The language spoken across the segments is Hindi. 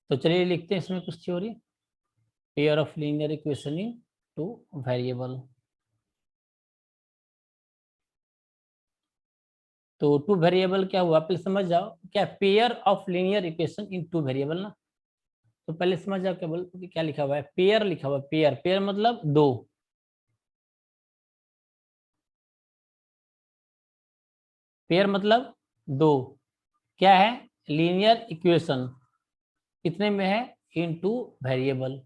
तो चलिए लिखते हैं इसमें कुछ theory. Pair of linear equation in two variable. तो टू वेरिएबल क्या हुआ, पहले समझ जाओ क्या pair of linear equation in two variable ना। तो पहले समझ जाओ क्या बोल क्या लिखा हुआ है, पेयर लिखा हुआ है। पेयर पेयर मतलब दो। पेयर मतलब दो। क्या है, लीनियर इक्वेशन कितने में है, इनटू वेरिएबल।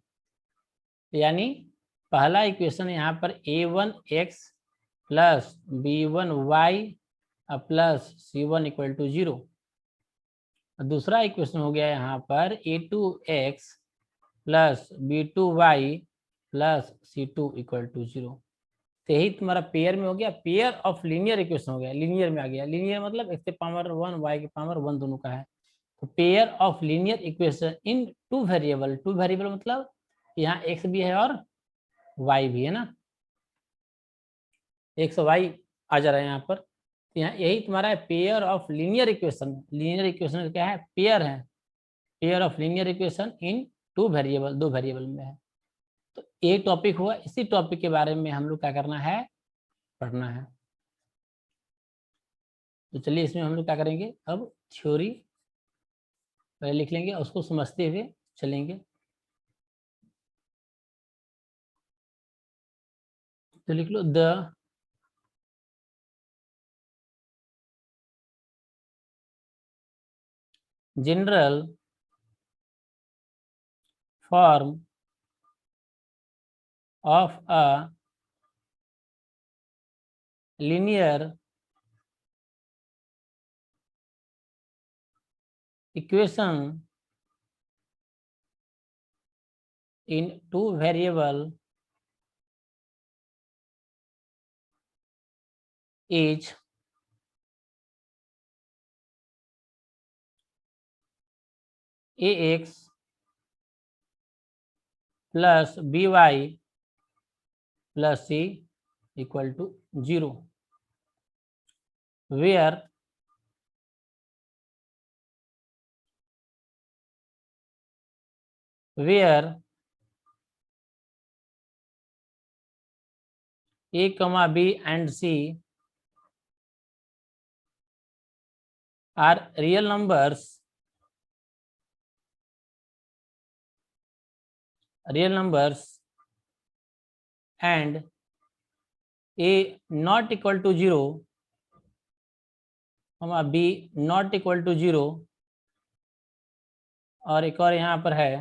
यानी पहला इक्वेशन यहाँ पर a1x plus b1y plus c1 equal to 0। दूसरा इक्वेशन हो गया यहाँ पर a2x plus b2y plus c2 equal to 0। तो यही तुम्हारा पेयर में हो गया, पेयर ऑफ लीनियर इक्वेशन हो गया, लीनियर में आ गया। लीनियर मतलब x के पावर 1 y के पावर 1 दोनों का है। तो pair of linear equation in two variable. Two variable मतलब यहाँ x भी है और y भी है ना, x y आ जा रहा है यहाँ पर। तो यहाँ यही तुम्हारा है pair of linear equation. Linear equation क्या है, पेयर है। Pair of linear equation in two variable, दो वेरिएबल में है। तो ये टॉपिक हुआ, इसी टॉपिक के बारे में हम लोग क्या करना है, पढ़ना है। तो चलिए इसमें हम लोग क्या करेंगे, अब थ्योरी पहले लिख लेंगे, उसको समझते हुए चलेंगे। तो लिख लो, the general form of a linear equation in two variable is ax plus by plus c equal to 0, where a comma b and c are real numbers and a not equal to 0 comma b not equal to 0, और एक और यहाँ पर है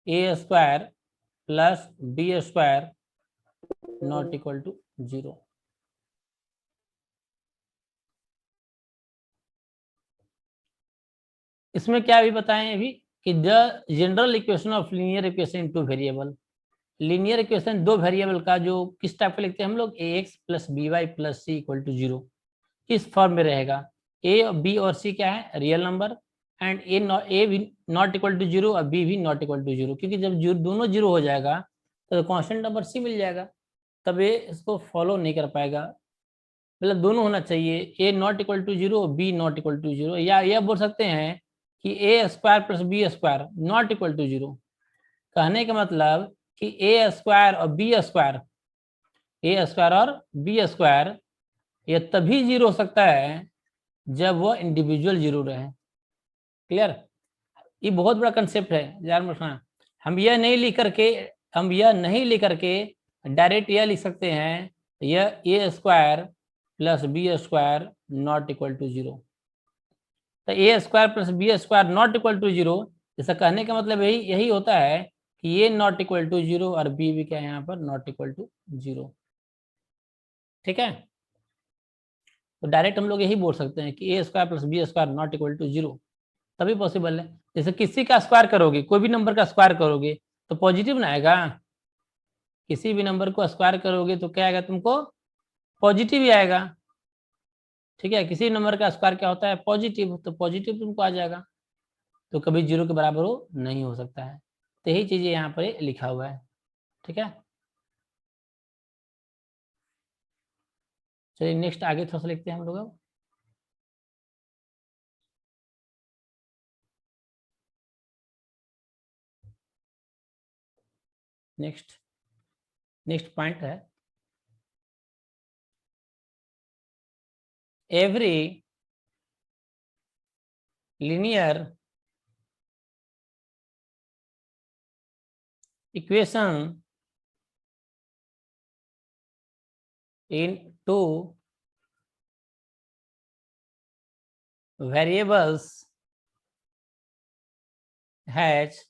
a square plus b square not equal to 0। इसमें क्या अभी बताएं अभी कि the general equation of linear equation in two variable. Linear equation दो वेरिएबल का जो किस टाइप का लिखते हैं हम लोग, a x plus b y plus c equal to 0, किस फॉर्म में रहेगा। ए बी और सी क्या है, रियल नंबर, एंड ए भी नॉट इक्वल टू 0 और बी भी नॉट इक्वल टू 0, क्योंकि जब दोनों 0 हो जाएगा तो कांस्टेंट नंबर सी मिल जाएगा, तब ये इसको फॉलो नहीं कर पाएगा। मतलब दोनों होना चाहिए, a not equal to 0 b not equal to 0, या यह बोल सकते हैं कि a square plus b square not equal to 0। कहने का मतलब कि ए स्क्वायर और बी स्क्वायर, ए स्क्वायर और बी स्क्वायर ये तभी 0 हो सकता है जब वो इंडिविजुअल 0 रहे। क्लियर, ये बहुत बड़ा कंसेप्ट है यार रखना। हम यह नहीं लिख करके डायरेक्ट यह लिख सकते हैं, यह a square plus b square not equal to 0। तो a square plus b square not equal to 0, इसका कहने का मतलब यही होता है कि ये नॉट इक्वल टू 0 और बी भी क्या है यहाँ पर नॉट इक्वल टू 0। ठीक है, तो डायरेक्ट हम लोग यही बोल सकते हैं कि a square plus b square not equal to 0, तभी पॉसिबल है। जैसे किसी का स्क्वायर करोगे, कोई भी नंबर का स्क्वायर करोगे तो पॉजिटिव ना आएगा। किसी भी नंबर को स्क्वायर करोगे तो क्या आएगा तुमको, पॉजिटिव ही आएगा। ठीक है, किसी नंबर का स्क्वायर क्या होता है, पॉजिटिव, तो पॉजिटिव तुमको आ जाएगा। तो कभी 0 के बराबर हो नहीं हो सकता है। तो यही चीजें यहाँ पर लिखा हुआ है। ठीक है, चलिए नेक्स्ट आगे थोड़ा सा लिखते हैं हम लोग। नेक्स्ट पॉइंट है, every linear equation in two variables has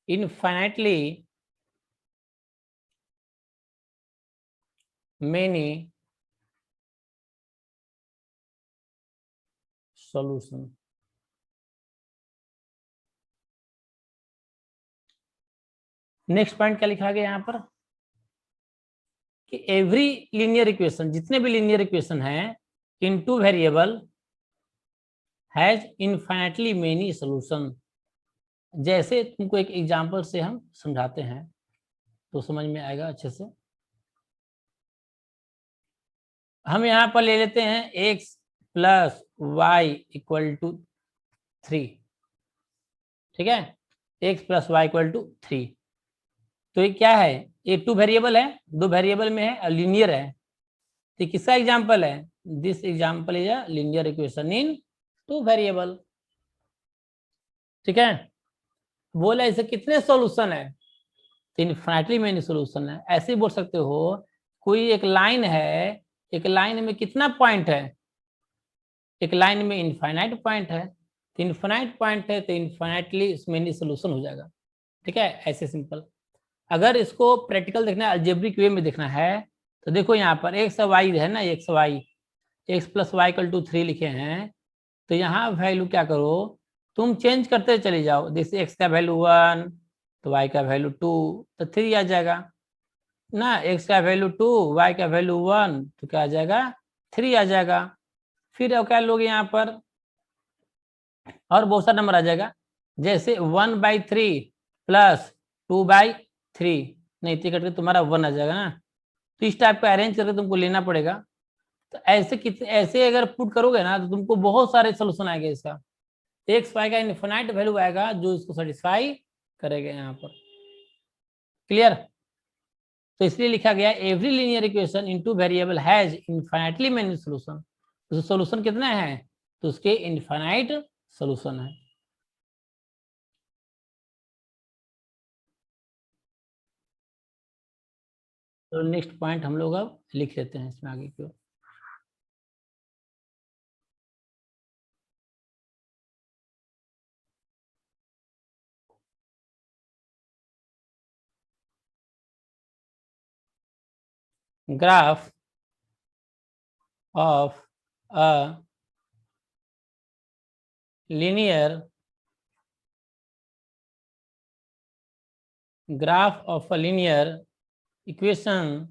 infinitely many solutions. Next point क्या लिखा गया यहाँ पर कि एवरी लीनियर इक्वेशन, जितने भी लीनियर इक्वेशन हैं in two variable has infinitely many solution. जैसे तुमको एक एग्जांपल से हम समझाते हैं तो समझ में आएगा अच्छे से। हम यहाँ पर ले लेते हैं x plus y equal to 3, ठीक है, x plus y equal to 3। तो ये क्या है, ये टू वेरिएबल है, दो वेरिएबल में है और लीनियर है। तो किसका एग्जांपल है, this example is a linear equation in two variable, ठीक है। बोला इसे कितने सॉल्यूशन है, इनफाइनाइटली मेनी सॉल्यूशन है। ऐसे ही बोल सकते हो कोई एक लाइन है, एक लाइन में कितना पॉइंट है, एक लाइन में इनफाइनाइट पॉइंट है, तो इनफाइनाइट पॉइंट है तो इनफाइनाइटली मेनी सॉल्यूशन हो जाएगा, ठीक है, ऐसे सिंपल। अगर इसको प्रैक्टिकल देखना है, अलजेब्रिक वे में देखना है, तो देखो यहाँ पर एक्स वाई है ना, x y, x plus y equal to 3 लिखे हैं, तो यहाँ वैल्यू क्या करो, तुम चेंज करते चले जाओ। जैसे एक्स का वैल्यू 1 तो वाई का वैल्यू 2 तो 3 आ जाएगा ना, एक्स का वैल्यू 2 वाई का वैल्यू 1 तो क्या आ जाएगा, 3 आ जाएगा। फिर अब क्या लोगे यहाँ पर, और बहुत सारा नंबर आ जाएगा, जैसे 1/3 प्लस 2/3, नहीं तो करके तुम्हारा 1 आ जाएगा ना। तो इस टाइप का अरेंज करके तुमको लेना पड़ेगा। तो ऐसे कितने, ऐसे अगर पुट करोगे ना तो तुमको बहुत सारे सोल्यूशन आएंगे इसका, एक्स वाई का इनफिनाइट वैल्यू आएगा जो इसको सेटिस्फाई करेगा यहाँ पर। क्लियर, तो इसलिए लिखा गया every linear equation into variable has infinitely many solution. तो सॉल्यूशन कितना है, तो उसके इनफाइनाइट सॉल्यूशन है। तो नेक्स्ट पॉइंट हम लोग अब लिख लेते हैं इसमें आगे की ओर। Graph of a linear graph of a linear equation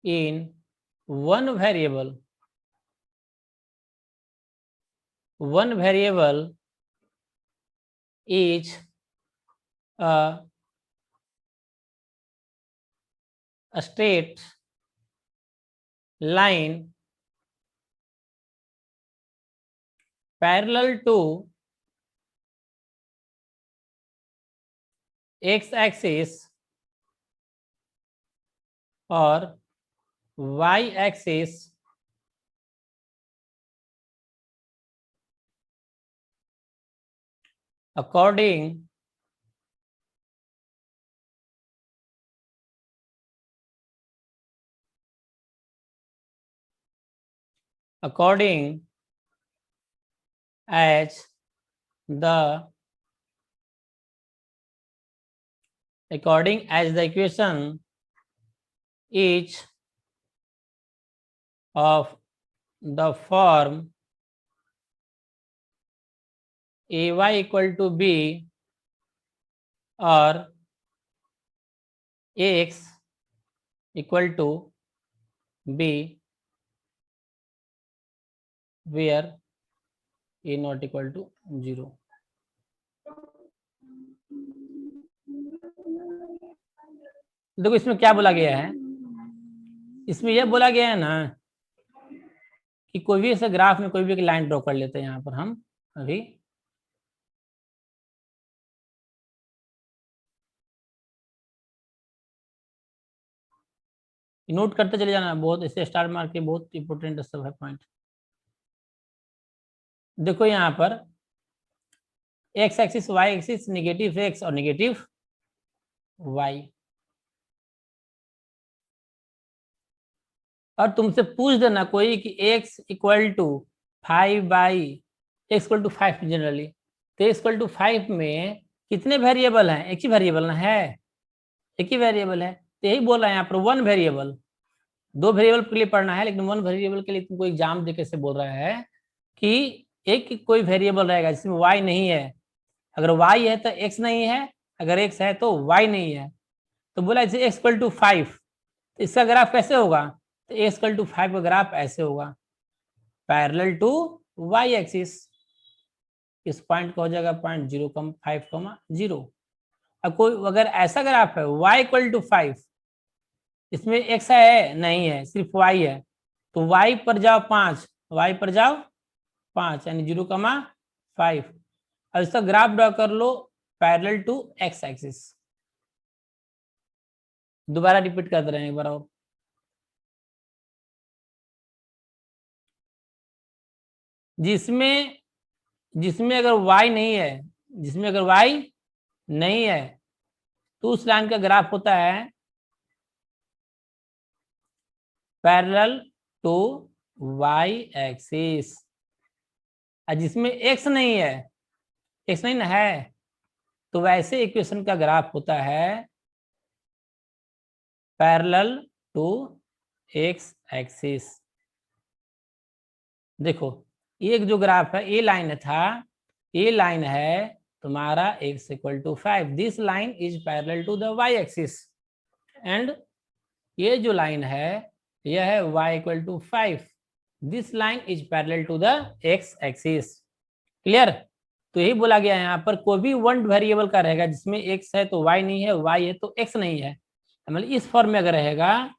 in one variable is a straight line parallel to x-axis or y-axis according as the equation is of the form ay equal to b or ax equal to b where a not equal to 0। देखो इसमें क्या बोला गया है, इसमें यह बोला गया है ना कि कोई भी ऐसे ग्राफ में कोई भी एक लाइन ड्रॉ कर लेते हैं यहाँ पर हम अभी, नोट करते चले जाना, बहुत ऐसे स्टार मार्क के बहुत इंपॉर्टेंट सब है पॉइंट। देखो यहाँ पर x axis y axis negative x और नेगेटिव वाई, और तुमसे पूछ देना कोई कि x equal to 5/, x equal to 5 generally, तो x इक्वल टू 5 में कितने वेरिएबल हैं? एक ही वेरिएबल ना है, एक ही वेरिएबल है, तो यही बोल रहा है यहाँ पर वन वेरिएबल। दो वेरिएबल के लिए पढ़ना है, लेकिन वन वेरिएबल के लिए तुमको एग्जाम देके से बोल रहा है कि एक कोई वेरिएबल रहेगा जिसमें y नहीं है, अगर y है तो x नहीं है, अगर x है तो y नहीं है। तो बोला इसे x इक्वल टू 5, इसका ग्राफ कैसे होगा? तो x इक्वल टू 5 का ग्राफ ऐसे होगा, पैरेलल टू y एक्सिस। इस पॉइंट का हो जाएगा पॉइंट 0,5,0। अब कोई अगर ऐसा ग्राफ है y इक्वल टू 5, इसमें x है नहीं है, सिर्फ y है, तो y पर जाओ 5, y पर जाओ 5 यानी 0,5। अब इसका ग्राफ ड्रॉ कर लो पैरेलल टू x एक्सिस। दोबारा रिपीट कर रहे हैं एक बार और। जिसमें जिसमें अगर y नहीं है, जिसमें अगर y नहीं है, तो उस लाइन का ग्राफ होता है पैरेलल टू y एक्सिस। और जिसमें x नहीं है, x नहीं ना है, तो वैसे इक्वेशन का ग्राफ होता है पैरेलल टू x एक्सिस। देखो एक जो ग्राफ है ये लाइन था, ये लाइन है तुम्हारा x equal to 5, this line is parallel to the y axis, and ये जो लाइन है यह है y equal to 5, this line is parallel to the x axis. Clear? तो यही बोला गया है यहाँ पर कोई भी वन वेरिएबल का रहेगा जिसमें x है तो y नहीं है, y है तो x नहीं है, मतलब इस फॉर्म में अगर रहेगा,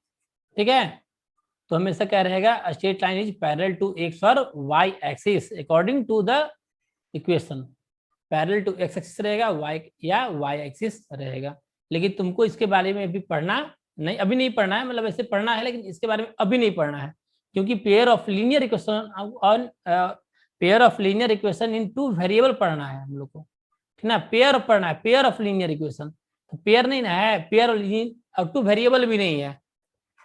ठीक है, तो हमेशा क्या रहेगा, straight line is parallel to x और y axis according to the equation. Parallel to x axis रहेगा, y या y एक्सिस रहेगा। लेकिन तुमको इसके बारे में भी पढ़ना नहीं, अभी नहीं पढ़ना है, मतलब ऐसे पढ़ना है लेकिन इसके बारे में अभी नहीं पढ़ना है, क्योंकि pair of linear equation on pair of linear equation in two variable पढ़ना है हम लोग को, ठीक ना। पेयर पढ़ना है, पेयर ऑफ लीनियर इक्वेशन, तो पेयर नहीं ना है, पेयर और टू वेरिएबल भी नहीं है,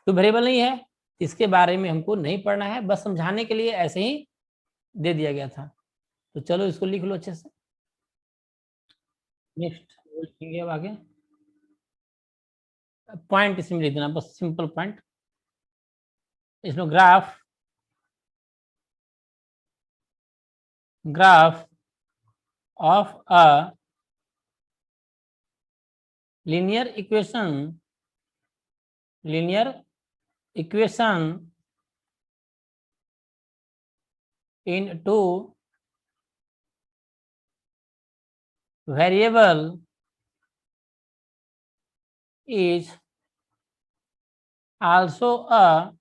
टू वेरिएबल नहीं है, इसके बारे में हमको नहीं पढ़ना है, बस समझाने के लिए ऐसे ही दे दिया गया था। तो चलो इसको लिख लो अच्छे से। नेक्स्ट लिखेंगे अब आगे, पॉइंट इसमें लिख देना बस, सिंपल पॉइंट। इसमें graph of a linear equation in two variable is also a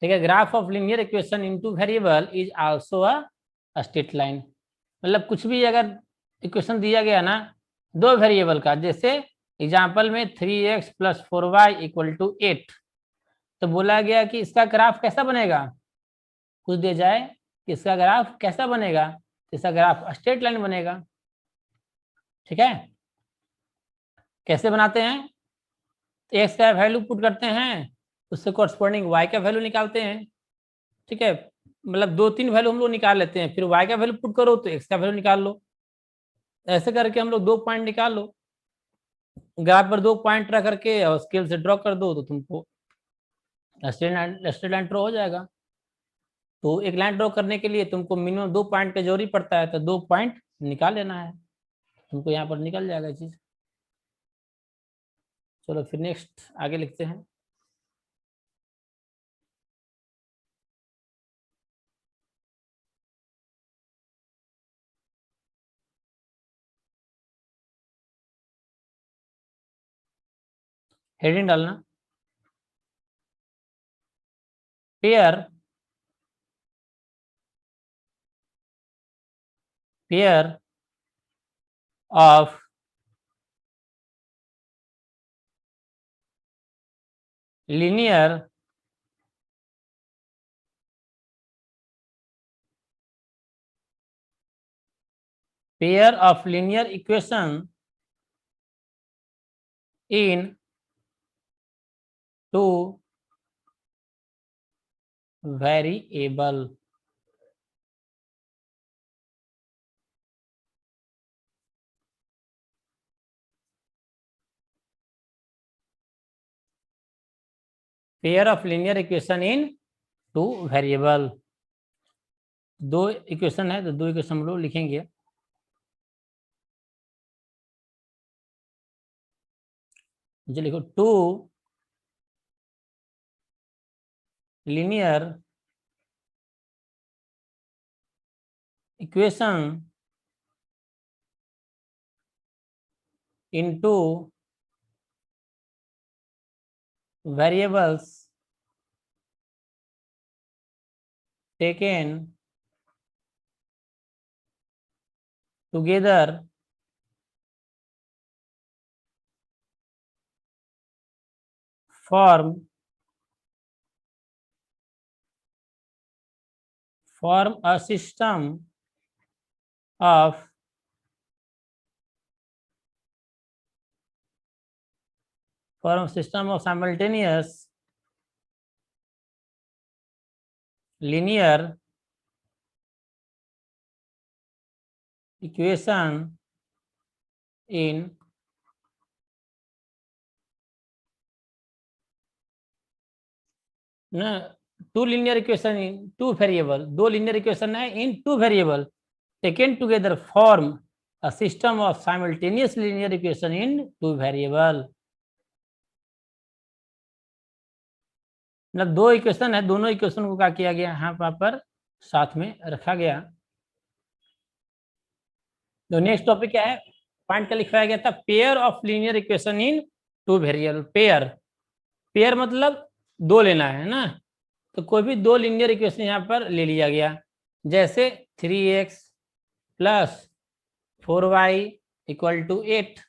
ठीक है, graph of linear equation into variable is also a straight line. मतलब कुछ भी अगर इक्वेशन दिया गया ना दो वेरिएबल का, जैसे एग्जांपल में 3x + 4y = 8, तो बोला गया कि इसका ग्राफ कैसा बनेगा, कुछ दे जाए कि इसका ग्राफ कैसा बनेगा, इसका ग्राफ स्ट्रेट लाइन बनेगा, ठीक है। कैसे बनाते हैं, एक्स का वैल्यू पुट करते हैं, उससे कोरस्पॉन्डिंग वाई का वैल्यू निकालते हैं, ठीक है, मतलब 2-3 वैल्यू हम लोग निकाल लेते हैं, फिर वाई का वैल्यू पुट करो तो एक्स का वैल्यू निकाल लो, ऐसे करके हम लोग 2 पॉइंट निकाल लो, ग्राफ पर 2 पॉइंट रख करके और स्केल से ड्रॉ कर दो तो तुमको स्ट्रेट लाइन ड्रॉ हो जाएगा। तो एक लाइन ड्रॉ करने के लिए तुमको मिनिमम 2 पॉइंट का जरूरी पड़ता है, तो 2 पॉइंट निकाल लेना है, तुमको यहाँ पर निकल जाएगा चीज। चलो फिर नेक्स्ट आगे लिखते हैं। हेडिंग डालना, pair of linear pair of linear equation in two variable. Pair of linear equation in two variable. दो इक्वेशन है तो दो इक्वेशन हम लोग लिखेंगे। जो लिखो to linear equation into variables taken together form a system of simultaneous linear equation in two linear equation in two variable। दो linear equation है in two variable taken together form a system of simultaneous linear equation in two variable। मतलब दो इक्वेशन है, दोनों इक्वेशन को क्या किया गया यहाँ पर साथ में रखा गया। तो नेक्स्ट टॉपिक क्या है, पॉइंट का लिखवाया गया था pair of linear equation in two variable. Pair मतलब दो लेना है ना, तो कोई भी दो लीनियर इक्वेशन यहाँ पर ले लिया गया। जैसे 3x plus 4y equal to 8,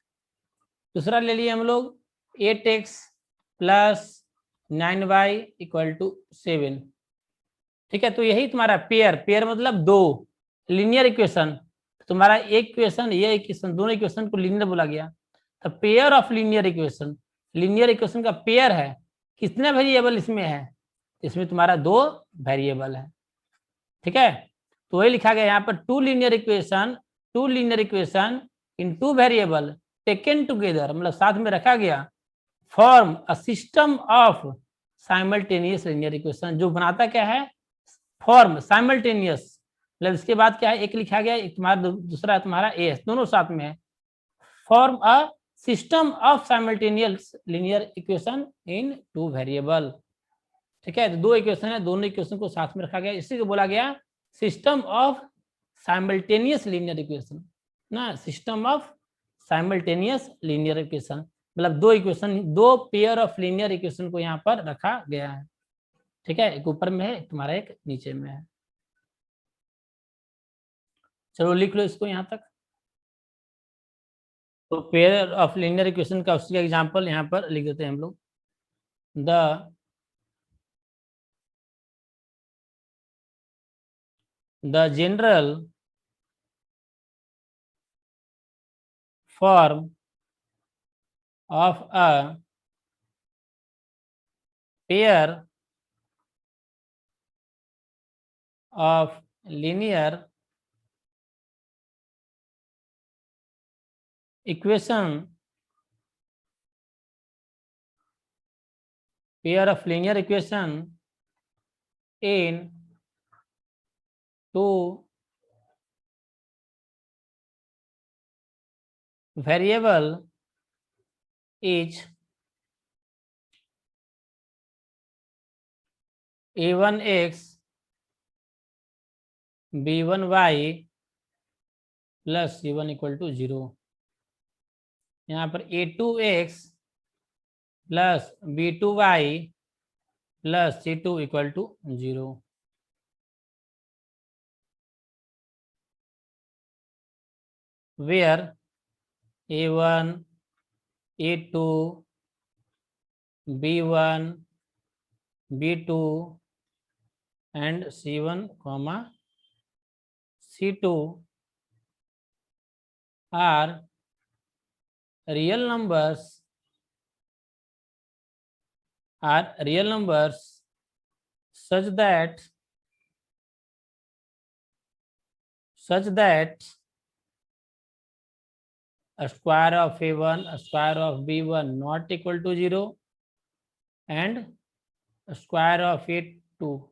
दूसरा ले लिया हम लोग 8x plus 9y equal to 7। ठीक है, तो यही तुम्हारा पेयर मतलब दो लीनियर इक्वेशन। तुम्हारा एक इक्वेशन ये इक्वेशन दोनों इक्वेशन को लीनियर बोला गया। तो पेयर ऑफ लीनियर इक्वेशन का पेयर है। कितने वेरिएबल इसमें है, इसमें तुम्हारा दो वेरिएबल है। ठीक है, तो वही लिखा गया यहाँ पर two linear equation in two variable taken together, मतलब साथ में रखा गया, form a system of simultaneous linear equation. जो बनाता क्या है, फॉर्म साइमल्टेनियस, मतलब इसके बाद क्या है, एक लिखा गया, एक तुम्हारा दूसरा तुम्हारा एस, दोनों साथ में है। Form a system of simultaneous linear equation in two variable. ठीक है, तो दो इक्वेशन है, दोनों इक्वेशन को साथ में रखा गया, इसी को बोला गया system of simultaneous linear equation ना, system of simultaneous linear equation, मतलब दो इक्वेशन, दो पेयर ऑफ लीनियर इक्वेशन को यहाँ पर रखा गया है। ठीक है, एक ऊपर में है तुम्हारा, एक नीचे में है। चलो लिख लो इसको यहाँ तक। तो पेयर ऑफ लीनियर इक्वेशन का उसका एग्जांपल यहाँ पर लिख देते हैं हम लोग। The general form of a pair of linear equation in two variable is a1x b1y plus c1 equal to 0। यहाँ पर a2x plus b2y plus c2 equal to 0। Where A1, A2, B1, B2 and C1 comma C2 are real numbers such that a square of A1, a square of B1 not equal to 0 and a square of A2,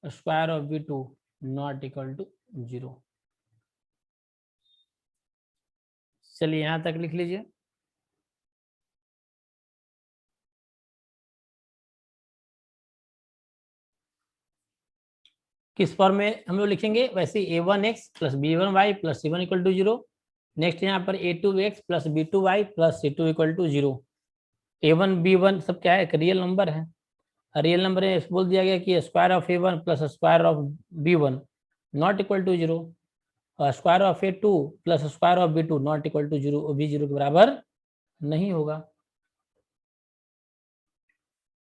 a square of B2 not equal to 0. चलिए यहां तक लिख लीजिए। किस फॉर्म में हम लोग लिखेंगे? वैसे A1x plus B1y plus C1 equal to 0। Next यहाँ पर A2x plus B2y plus C2 equal to 0। A1 B1 सब क्या है? एक रियल नंबर है। रियल नंबर में बोल दिया गया कि square of A1 plus square of B1 not equal to 0, square of A2 plus square of B2 not equal to 0, वो भी 0 के बराबर नहीं होगा।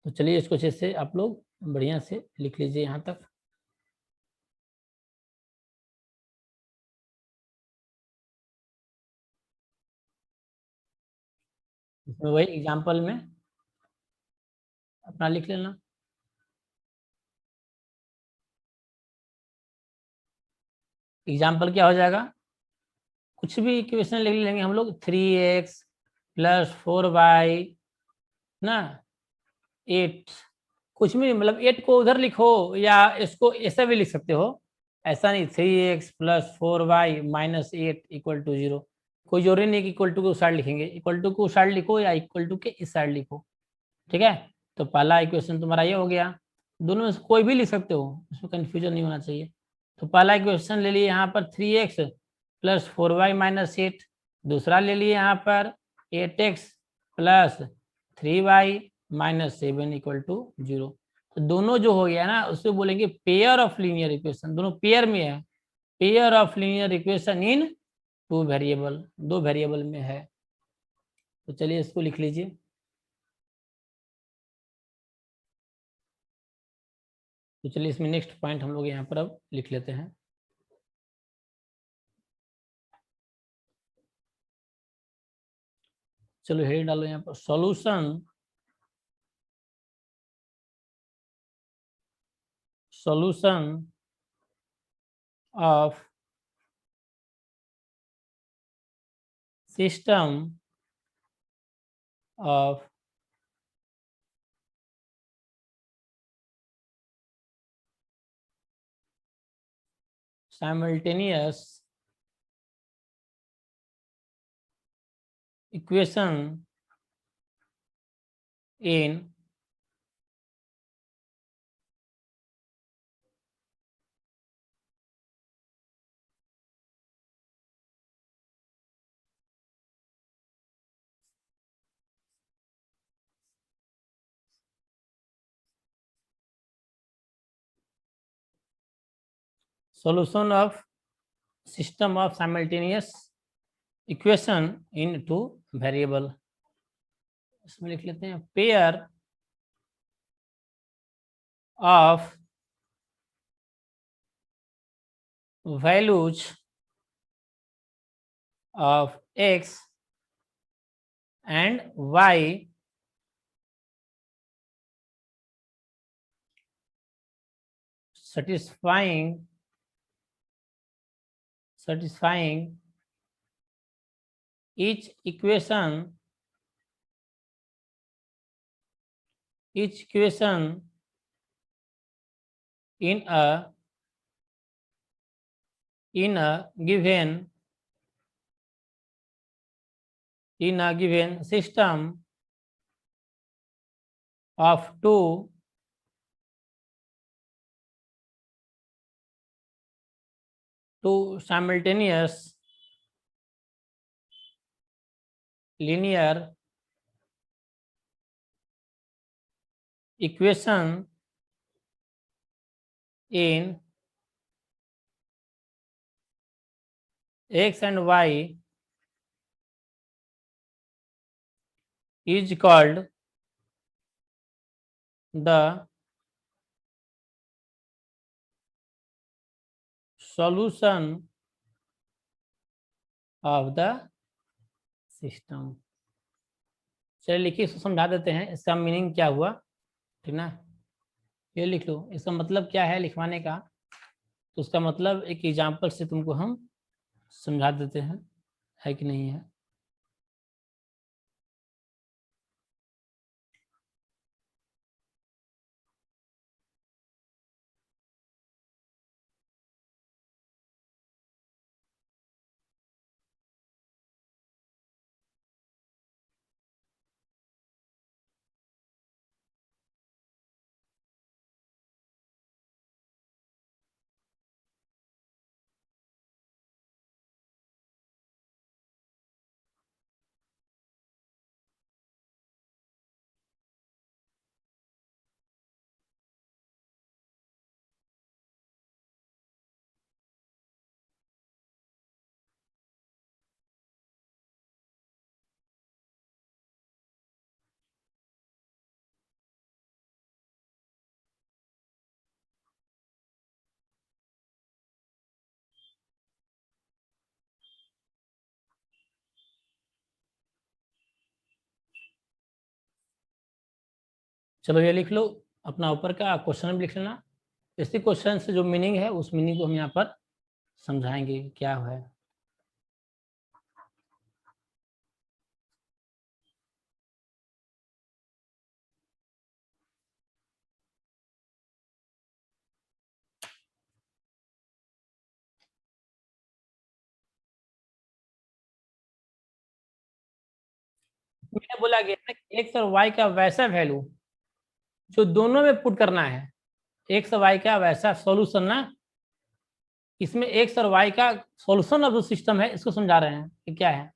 तो चलिए इसको अच्छे से आप लोग बढ़िया से लिख लीजिए यहाँ तक। इसमें वही एग्जाम्पल में अपना लिख लेना। एग्जाम्पल क्या हो जाएगा? कुछ भी इक्वेशन लिख लेंगे हम लोग। 3x प्लस 4y ना 8, कुछ भी मतलब 8 को उधर लिखो या इसको ऐसा भी लिख सकते हो। ऐसा नहीं 3x plus 4y minus 8 equal to 0, कोई जरूरी नहीं कि इक्वल टू के उस साइड लिखेंगे। इक्वल टू को उस साइड लिखो या इक्वल टू के इस साइड लिखो, ठीक है। तो पहला इक्वेशन तुम्हारा ये हो गया। दोनों में से कोई भी लिख सकते हो, इसमें कंफ्यूजन नहीं होना चाहिए। तो पहला इक्वेशन ले लिए यहाँ पर 3x प्लस 4y माइनस 8, दूसरा ले लिए यहाँ पर 8x plus 3y minus 7 equal to 0। तो दोनों जो हो गया ना उससे बोलेंगे पेयर ऑफ लीनियर इक्वेशन, दोनों पेयर में है। Pair of linear equation in two variable, दो वेरिएबल में है। तो चलिए इसको लिख लीजिए। तो चलिए इसमें नेक्स्ट पॉइंट हम लोग यहाँ पर अब लिख लेते हैं। चलो हेड डालो यहाँ पर, solution of system of simultaneous equation in solution of system of simultaneous equation in two variable। इसमें लिख लेते हैं pair of values of x and y satisfying each equation in a given system of two simultaneous linear equation in x and y is called the solution of the system। चलिए लिखिए, इसको समझा देते हैं, इसका मीनिंग क्या हुआ, ठीक ना। ये लिख लो, इसका मतलब क्या है लिखवाने का। तो उसका मतलब एक एग्जाम्पल से तुमको हम समझा देते हैं, है कि नहीं है। चलो ये लिख लो, अपना ऊपर का क्वेश्चन भी लिख लेना। इसी क्वेश्चन से जो मीनिंग है उस मीनिंग को हम यहाँ पर समझाएंगे क्या है। मैंने बोला गया ना कि एक्स और वाई का वैसा वैल्यू जो दोनों में पुट करना है, एक्स और वाई का वैसा सॉल्यूशन ना, इसमें एक्स और वाई का सॉल्यूशन ऑफ द सिस्टम है, इसको समझा रहे हैं कि क्या है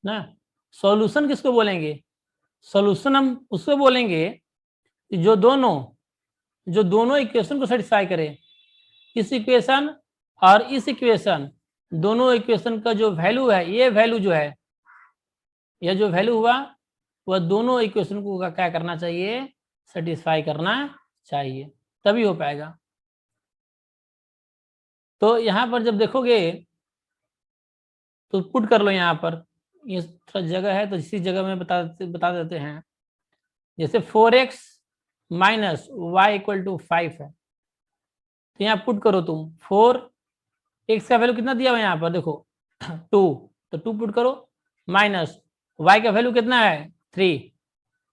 ना। सॉल्यूशन किसको बोलेंगे, सॉल्यूशन हम उसको बोलेंगे जो दोनों इक्वेशन को सेटिस्फाई करे। इस इक्वेशन और इस इक्वेशन, दोनों इक्वेशन का जो वैल्यू है, ये वैल्यू जो है, यह जो वैल्यू हुआ वह दोनों इक्वेशन को क्या करना चाहिए, सेटिस्फाई करना चाहिए, तभी हो पाएगा। तो यहाँ पर जब देखोगे तो पुट कर लो, यहाँ पर ये थोड़ा जगह है तो इसी जगह में बता देते हैं। जैसे 4x minus Y equal to 5 है, तो यहाँ पुट करो तुम 4x का वैल्यू कितना दिया हुआ है यहाँ पर देखो 2, तो 2 पुट करो, माइनस y का वैल्यू कितना है 3,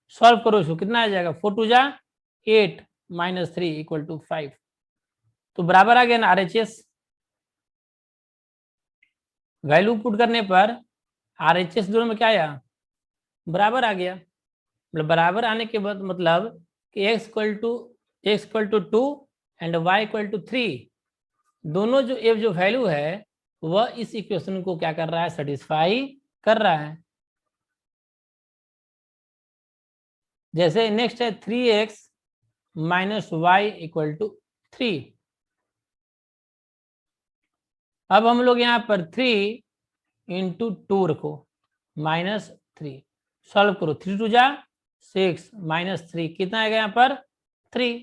सॉल्व करो इसको, कितना आ जाएगा 4 2 जा 8 माइनस 3 इक्वल टू 5। तो बराबर आ गया ना RHS। वैल्यू पुट करने पर RHS दोनों में क्या आया, बराबर आ गया। मतलब बराबर आने के बाद मतलब कि x equal to 2 and y equal to 3, दोनों जो वैल्यू है वह इस इक्वेशन को क्या कर रहा है, सेटिस्फाई कर रहा है। जैसे नेक्स्ट है 3x minus Y equal to 3। अब हम लोग यहाँ पर 3 इंटू 2 रखो, माइनस 3, सॉल्व करो, 3 2 जा 6 माइनस 3 कितना आएगा यहाँ पर 3।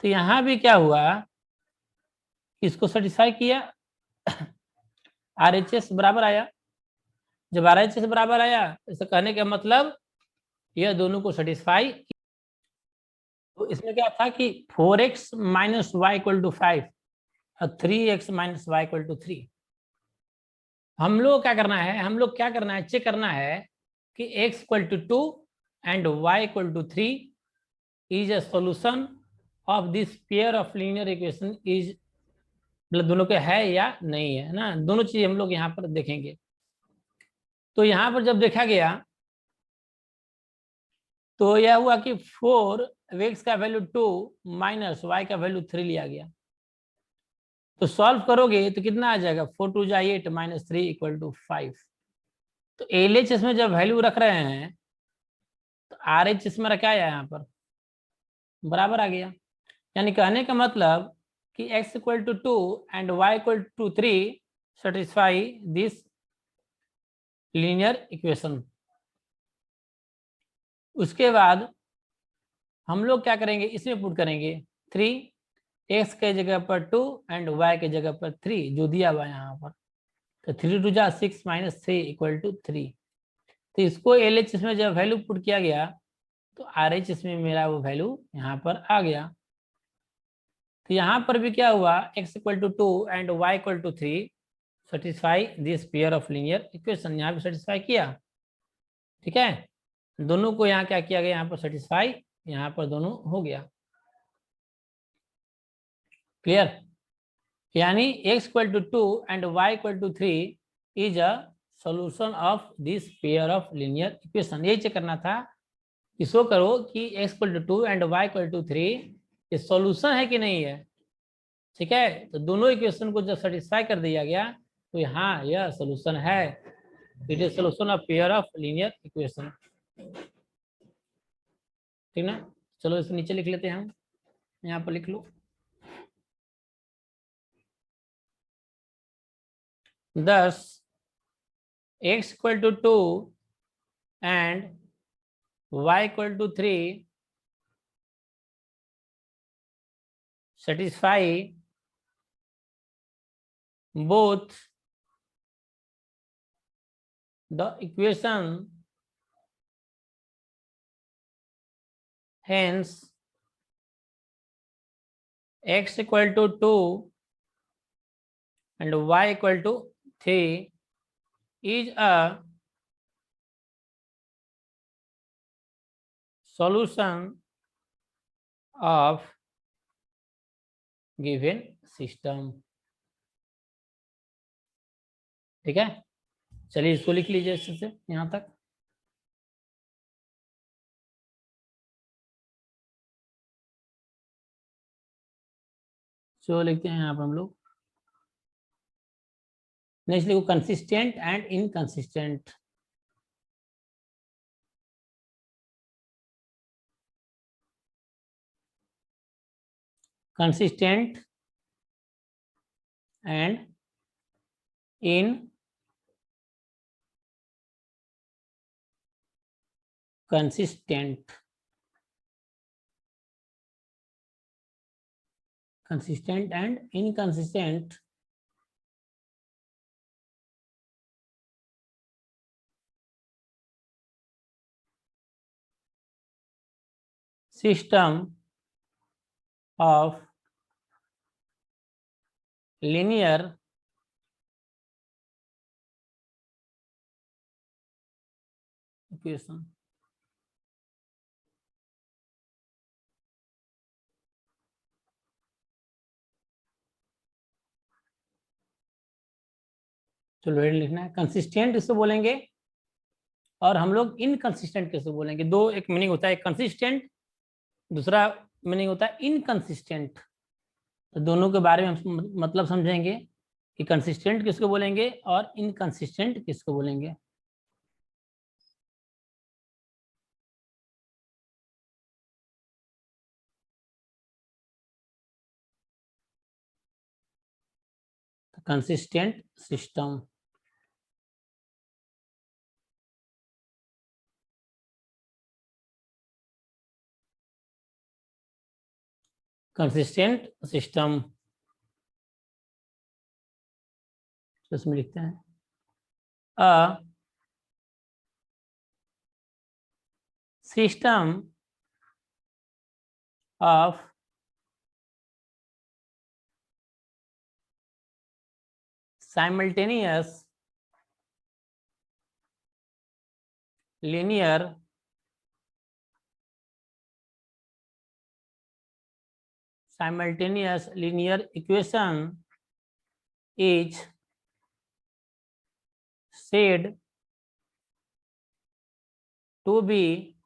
तो यहाँ भी क्या हुआ, इसको सेटिस्फाई किया, RHS बराबर आया। जब RHS बराबर आया, ऐसा कहने का मतलब यह दोनों को सेटिस्फाई। तो इसमें क्या था कि 4x minus Y equal to 5 और 3x minus Y equal to 3। हम लोग क्या करना है, चेक करना है कि x equal to 2 and y equal to 3 is a solution of this pair of linear equation is, मतलब दोनों के है या नहीं है ना, दोनों चीज हम लोग यहाँ पर देखेंगे। तो यहाँ पर जब देखा गया तो यह हुआ कि 4x का वैल्यू 2 माइनस वाई का वैल्यू 3 लिया गया। तो सॉल्व करोगे तो कितना आ जाएगा 4 2 जा 8 माइनस 3 इक्वल टू 5। तो LHS में जब वैल्यू रख रहे हैं तो RHS में रखा है यहाँ पर बराबर आ गया। यानी कहने का मतलब कि x equal to 2 and y equal to 3 satisfy this linear equation. उसके बाद हम लोग क्या करेंगे, इसमें पुट करेंगे 3, x के जगह पर 2 एंड y के जगह पर 3 जो दिया हुआ है यहाँ पर। तो 3 2 जा 6 - 3 = 3। तो इसको LH इसमें जब वैल्यू पुट किया गया तो RH इसमें मेरा वो वैल्यू यहाँ पर आ गया। तो यहाँ पर भी क्या हुआ, x = 2 and y = 3 satisfy this pair of linear equation, यहाँ पे सेटिस्फाई किया। ठीक है, दोनों को यहाँ क्या किया गया, यहाँ पर सेटिस्फाई, यहाँ पर दोनों हो गया। क्लियर, यानी x = 2 and y = 3 is a solution of this pair of linear equation. यही चेक करना था कि शो करो कि x = 2 एंड y = 3 ये सॉल्यूशन है कि नहीं है। ठीक है, तो दोनों इक्वेशन को जब सेटिस्फाई कर दिया गया तो यहाँ यह सॉल्यूशन है। It is solution of pair of linear equation. ठीक ना, चलो इसे नीचे लिख लेते हैं हम, यहाँ पर लिख लो। Thus x = 2 and y = 3 satisfy both the equation, hence x = 2 and y = 3 is a solution of given system। ठीक है, चलिए इसको लिख लीजिए अच्छे से यहाँ तक। जो लिखते हैं यहाँ पर हम लोग, नेक्स्ट लिखो consistent and inconsistent. Consistent and inconsistent. consistent and inconsistent system of linear equation। चलो लिखना है, कंसिस्टेंट किसको बोलेंगे और हम लोग इनकंसिस्टेंट किसको बोलेंगे। दो एक मीनिंग होता है कंसिस्टेंट, दूसरा मीनिंग होता है इनकंसिस्टेंट। तो दोनों के बारे में हम मतलब समझेंगे कि कंसिस्टेंट किसको बोलेंगे और इनकंसिस्टेंट किसको बोलेंगे। कंसिस्टेंट सिस्टम, कंसिस्टेंट सिस्टम, इसमें लिखते हैं अ system of simultaneous linear equation is said to be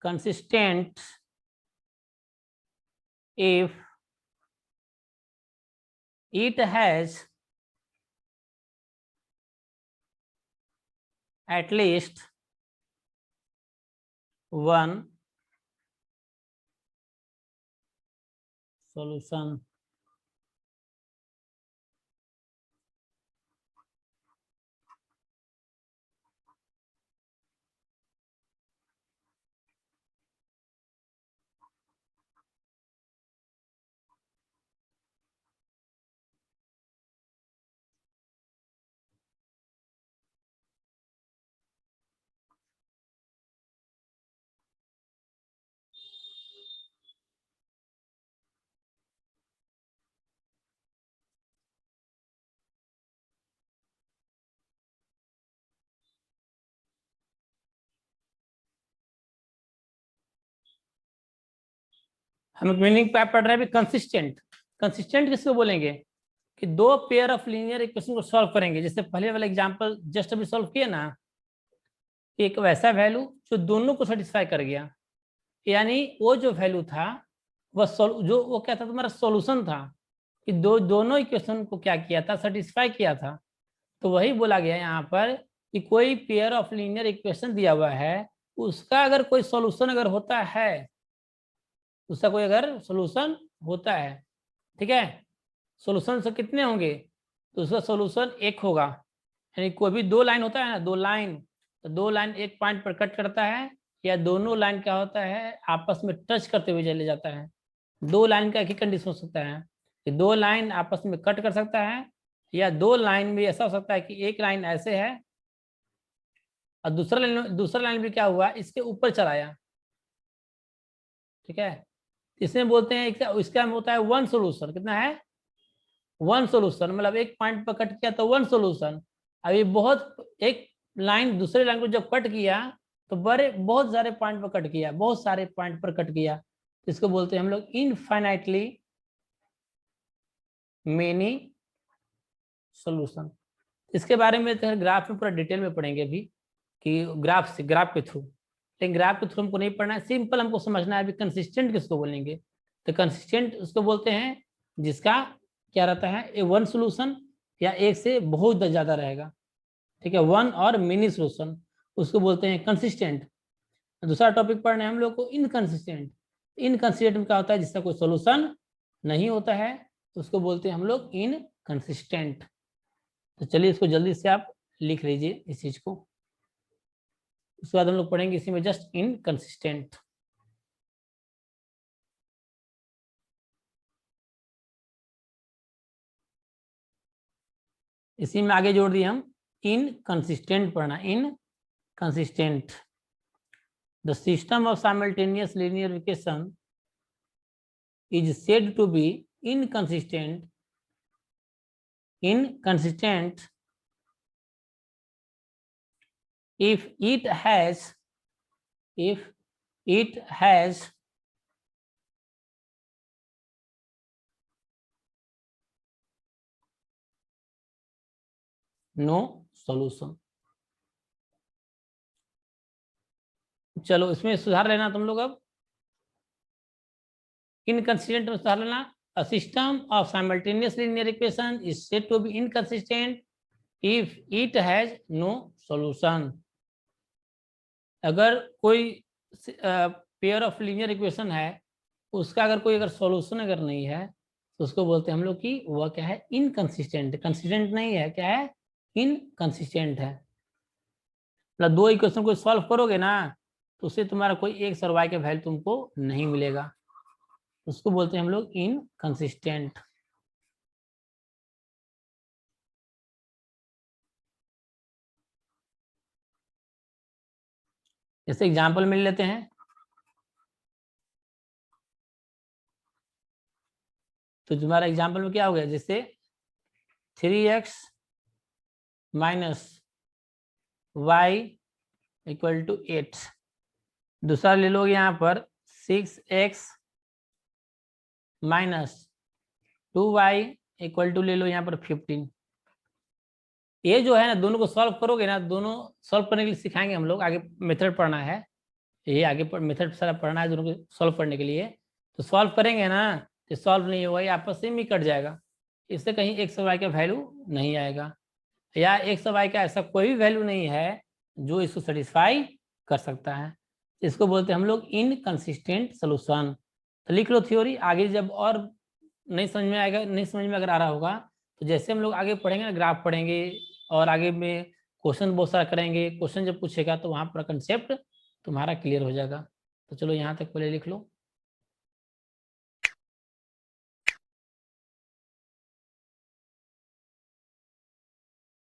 consistent if it has at least one solution। हम मीनिंग पढ़ रहे हैं अभी कंसिस्टेंट। कंसिस्टेंट किसको बोलेंगे कि दो पेयर ऑफ लीनियर इक्वेशन को सॉल्व करेंगे। जैसे पहले वाला एग्जांपल जस्ट अभी सॉल्व किया ना, एक वैसा वैल्यू जो दोनों को सेटिस्फाई कर गया, यानी वो जो वैल्यू था वह जो वो क्या था तुम्हारा सॉल्यूशन था कि दोनों इक्वेशन को क्या किया था, सेटिस्फाई किया था। तो वही बोला गया यहाँ पर कि कोई पेयर ऑफ लीनियर इक्वेशन दिया हुआ है, उसका अगर कोई सॉल्यूशन अगर होता है, उसका कोई अगर सॉल्यूशन होता है, ठीक है, सॉल्यूशन से कितने होंगे, तो उसका सॉल्यूशन एक होगा। यानी कोई भी दो लाइन होता है ना, दो लाइन, तो दो लाइन एक पॉइंट पर कट करता है, या दोनों लाइन क्या होता है आपस में टच करते हुए चले जाता है। दो लाइन का एक ही कंडीशन हो सकता है कि दो लाइन आपस में कट कर सकता है, या दो लाइन में ऐसा हो सकता है कि एक लाइन ऐसे है और दूसरा लाइन भी क्या हुआ इसके ऊपर चलाया, ठीक है। इसमें बोलते हैं इसका होता है वन सोल्यूशन। कितना है, वन सोल्यूशन, मतलब एक पॉइंट पर कट किया तो वन सोल्यूशन। अभी बहुत एक लाइन दूसरे लाइन को जब कट किया तो बहुत सारे पॉइंट पर कट किया, बहुत सारे पॉइंट पर कट किया, इसको बोलते हैं हम लोग इनफाइनाइटली मेनी सॉल्यूशन। इसके बारे में ग्राफ में पूरा डिटेल में पढ़ेंगे अभी कि ग्राफ के थ्रू, लेकिन ग्राफ के थ्रू हमको नहीं पढ़ना है, सिंपल हमको समझना है अभी कंसिस्टेंट किसको बोलेंगे। तो कंसिस्टेंट उसको बोलते हैं जिसका क्या रहता है वन सोल्यूशन या एक से बहुत ज्यादा रहेगा, ठीक है, वन और मिनी सोल्यूशन, उसको बोलते हैं कंसिस्टेंट। दूसरा टॉपिक पढ़ना है हम लोग को इनकंसिस्टेंट। इनकंसिस्टेंट में क्या होता है जिसका कोई सोल्यूशन नहीं होता है, तो उसको बोलते हैं हम लोग इनकंसिस्टेंट। तो चलिए इसको जल्दी से आप लिख लीजिए इस चीज को, उसके बाद हम लोग पढ़ेंगे इसी में जस्ट इनकंसिस्टेंट। इसी में आगे जोड़ दिए हम इनकंसिस्टेंट पढ़ना, inconsistent. The system of simultaneous linear equation is said to be inconsistent if it has no solution। चलो इसमें सुधार लेना तुम लोग। अब इनकंसिस्टेंट में सुधार लेना, a system of simultaneous linear equation is said to be inconsistent if it has no solution। अगर कोई पेयर ऑफ लीनियर इक्वेशन है, उसका अगर कोई अगर सॉल्यूशन अगर नहीं है, तो उसको बोलते हैं हम लोग कि वह क्या है इनकंसिस्टेंट। कंसिस्टेंट नहीं है, क्या है इनकंसिस्टेंट है। मतलब दो इक्वेशन को सॉल्व करोगे ना, तो उससे तुम्हारा कोई एक और वाई का वैल्यू तुमको नहीं मिलेगा, उसको बोलते हैं हम लोग इनकंसिस्टेंट। जैसे एग्जांपल मिल लेते हैं, तो तुम्हारा एग्जांपल में क्या हो गया, जैसे 3x minus Y equal to 8। दूसरा ले लो यहाँ पर 6x minus 2y equal to ले लो यहाँ पर 15। ये जो है ना दोनों को सॉल्व करोगे ना, दोनों सॉल्व करने के लिए सिखाएंगे हम लोग, आगे मेथड पढ़ना है, ये आगे मेथड सारा पढ़ना है दोनों को सॉल्व करने के लिए। तो सॉल्व करेंगे ना तो सॉल्व नहीं होगा, ये आपस में ही कट जाएगा, इससे कहीं x और y का वैल्यू नहीं आएगा, या x और y का ऐसा कोई भी वैल्यू नहीं है जो इसको सेटिस्फाई कर सकता है। इसको बोलते हैं हम लोग इनकंसिस्टेंट सॉल्यूशन। तो लिख लो थ्योरी, आगे जब और नहीं समझ में आएगा, नहीं समझ में अगर आ रहा होगा तो जैसे हम लोग आगे पढ़ेंगे ना, ग्राफ पढ़ेंगे और आगे में क्वेश्चन बहुत सारा करेंगे, क्वेश्चन जब पूछेगा तो वहाँ पर कंसेप्ट तुम्हारा क्लियर हो जाएगा। तो चलो यहाँ तक पहले लिख लो।